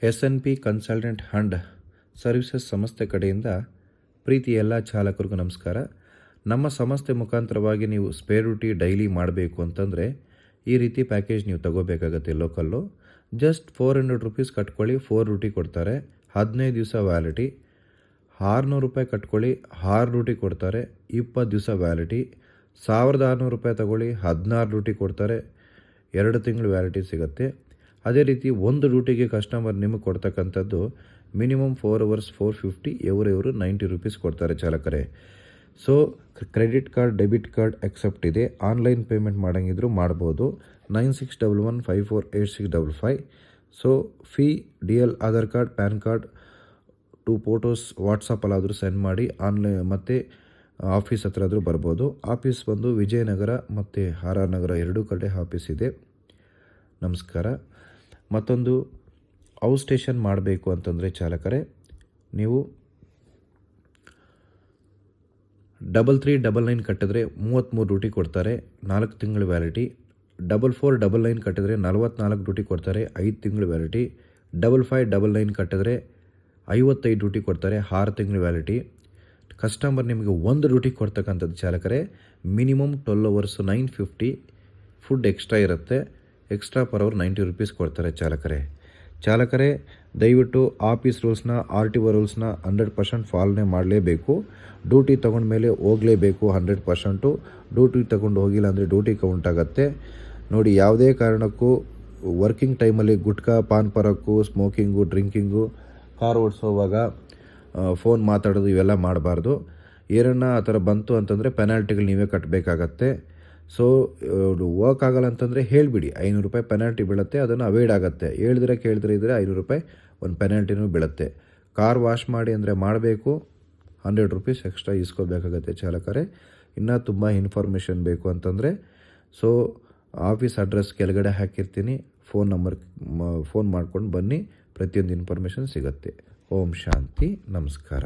SNP consultant and services ಸಂಸ್ಥೆ ಕಡೆಯಿಂದ ಪ್ರೀತಿ ಎಲ್ಲ ಚಾಲಕರಿಗೂ ನಮಸ್ಕಾರ. ನಮ್ಮ ಸಂಸ್ಥೆ ಮುಖಾಂತರವಾಗಿ ನೀವು ಸ್ಪೇರ್ ಡ್ಯೂಟಿ ಡೈಲಿ ಮಾಡಬೇಕು ಅಂತಂದರೆ ಈ ರೀತಿ ಪ್ಯಾಕೇಜ್ ನೀವು ತಗೋಬೇಕಾಗತ್ತೆ. ಲೋಕಲ್ಲು ಜಸ್ಟ್ 400 ರೂಪೀಸ್ ಕಟ್ಕೊಳ್ಳಿ, 4 ಡ್ಯೂಟಿ ಕೊಡ್ತಾರೆ, 15 ದಿವಸ ವ್ಯಾಲಿಟಿ. 600 ರೂಪಾಯಿ ಕಟ್ಕೊಳ್ಳಿ, 6 ಡ್ಯೂಟಿ ಕೊಡ್ತಾರೆ, 20 ದಿವಸ ವ್ಯಾಲಿಟಿ. 1600 ರೂಪಾಯಿ ತಗೊಳ್ಳಿ, 16 ಡ್ಯೂಟಿ ಕೊಡ್ತಾರೆ, 2 ತಿಂಗಳು ವ್ಯಾಲಿಟಿ ಸಿಗುತ್ತೆ. ಅದೇ ರೀತಿ ಒಂದು ಡ್ಯೂಟಿಗೆ ಕಸ್ಟಮರ್ ನಿಮಗೆ ಕೊಡ್ತಕ್ಕಂಥದ್ದು ಮಿನಿಮಮ್ 4 ಅವರ್ಸ್ 450, ಇವರು 90 ರೂಪೀಸ್ ಕೊಡ್ತಾರೆ ಚಾಲಕರೇ. So credit card, debit card accept ಇದೆ. ಆನ್ಲೈನ್ ಪೇಮೆಂಟ್ ಮಾಡೋಂಗಿದ್ರು ಮಾಡ್ಬೋದು. 9611548655. So fee DL Aadhaar card, PAN card, 2 photos ವಾಟ್ಸಪ್ಪಲ್ಲಾದರೂ ಸೆಂಡ್ ಮಾಡಿ. ಆನ್ಲೈನ್ ಮತ್ತು ಆಫೀಸ್ ಹತ್ರ ಆದರೂ ಬರ್ಬೋದು. ಆಫೀಸ್ ಬಂದು ವಿಜಯನಗರ ಮತ್ತು RR ನಗರ ಎರಡೂ ಕಡೆ ಆಫೀಸ್ ಇದೆ. ನಮಸ್ಕಾರ. ಮತ್ತೊಂದು ಔಟ್ ಸ್ಟೇಷನ್ ಮಾಡಬೇಕು ಅಂತಂದರೆ ಚಾಲಕರೇ, ನೀವು 3399 ಕಟ್ಟಿದ್ರೆ 33 ಡ್ಯೂಟಿ ಕೊಡ್ತಾರೆ, 4 ತಿಂಗಳು ವ್ಯಾಲಿಟಿ. 4499 ಕಟ್ಟಿದ್ರೆ 44 ಡ್ಯೂಟಿ ಕೊಡ್ತಾರೆ, 5 ತಿಂಗಳು ವ್ಯಾಲಿಟಿ. 5599 ಕಟ್ಟಿದ್ರೆ 55 ಡ್ಯೂಟಿ ಕೊಡ್ತಾರೆ, 6 ತಿಂಗಳು ವ್ಯಾಲಿಟಿ. ಕಸ್ಟಮರ್ ನಿಮಗೆ ಒಂದು ಡ್ಯೂಟಿ ಕೊಡ್ತಕ್ಕಂಥದ್ದು ಚಾಲಕರೇ ಮಿನಿಮಮ್ 12 ಅವರ್ಸು 950. ಫುಡ್ ಎಕ್ಸ್ಟ್ರಾ ಇರುತ್ತೆ. ಎಕ್ಸ್ಟ್ರಾ ಪರ್ ಅವರ್ 90 ರೂಪೀಸ್ ಕೊಡ್ತಾರೆ ಚಾಲಕರೇ. ದಯವಿಟ್ಟು ಆಫೀಸ್ ರೂಲ್ಸ್ನ, RTO ರೂಲ್ಸ್ನ 100% ಫಾಲೋನೆ ಮಾಡಲೇಬೇಕು. ಡ್ಯೂಟಿ ತೊಗೊಂಡ್ಮೇಲೆ ಹೋಗಲೇಬೇಕು 100%. ಡ್ಯೂಟಿ ತೊಗೊಂಡು ಹೋಗಿಲ್ಲ ಅಂದರೆ ಡ್ಯೂಟಿ ಕೌಂಟ್ ಆಗುತ್ತೆ. ನೋಡಿ, ಯಾವುದೇ ಕಾರಣಕ್ಕೂ ವರ್ಕಿಂಗ್ ಟೈಮಲ್ಲಿ ಗುಟ್ಕಾ, ಪಾನ್ ಪರಕ್ಕು, ಸ್ಮೋಕಿಂಗು, ಡ್ರಿಂಕಿಂಗು, ಕಾರ್ ಓಡಿಸೋವಾಗ ಫೋನ್ ಮಾತಾಡೋದು ಇವೆಲ್ಲ ಮಾಡಬಾರ್ದು. ಏನನ್ನ ಆ ಥರ ಬಂತು ಅಂತಂದರೆ ಪೆನಾಲ್ಟಿಗಳು ನೀವೇ ಕಟ್ಟಬೇಕಾಗತ್ತೆ. ಸೊ ವರ್ಕ್ ಆಗಲ್ಲ ಅಂತಂದರೆ ಹೇಳಿಬಿಡಿ, 500 ರೂಪಾಯಿ ಪೆನಾಲ್ಟಿ ಬೀಳುತ್ತೆ, ಅದನ್ನು ಅವಾಯ್ಡ್ ಆಗುತ್ತೆ. ಕೇಳಿದ್ರೆ ಇದ್ದರೆ 500 ರೂಪಾಯಿ ಒಂದು ಪೆನಾಲ್ಟಿನೂ ಬೀಳುತ್ತೆ. ಕಾರ್ ವಾಶ್ ಮಾಡಿ ಅಂದರೆ ಮಾಡಬೇಕು, 100 ರೂಪೀಸ್ ಎಕ್ಸ್ಟ್ರಾ ಇಸ್ಕೋಬೇಕಾಗತ್ತೆ ಚಾಲಕರೇ. ಇನ್ನೂ ತುಂಬ ಇನ್ಫಾರ್ಮೇಷನ್ ಬೇಕು ಅಂತಂದರೆ ಸೊ ಆಫೀಸ್ ಅಡ್ರೆಸ್ ಕೆಳಗಡೆ ಹಾಕಿರ್ತೀನಿ, ಫೋನ್ ಮಾಡ್ಕೊಂಡು ಬನ್ನಿ, ಪ್ರತಿಯೊಂದು ಇನ್ಫಾರ್ಮೇಷನ್ ಸಿಗುತ್ತೆ. ಓಂ ಶಾಂತಿ. ನಮಸ್ಕಾರ.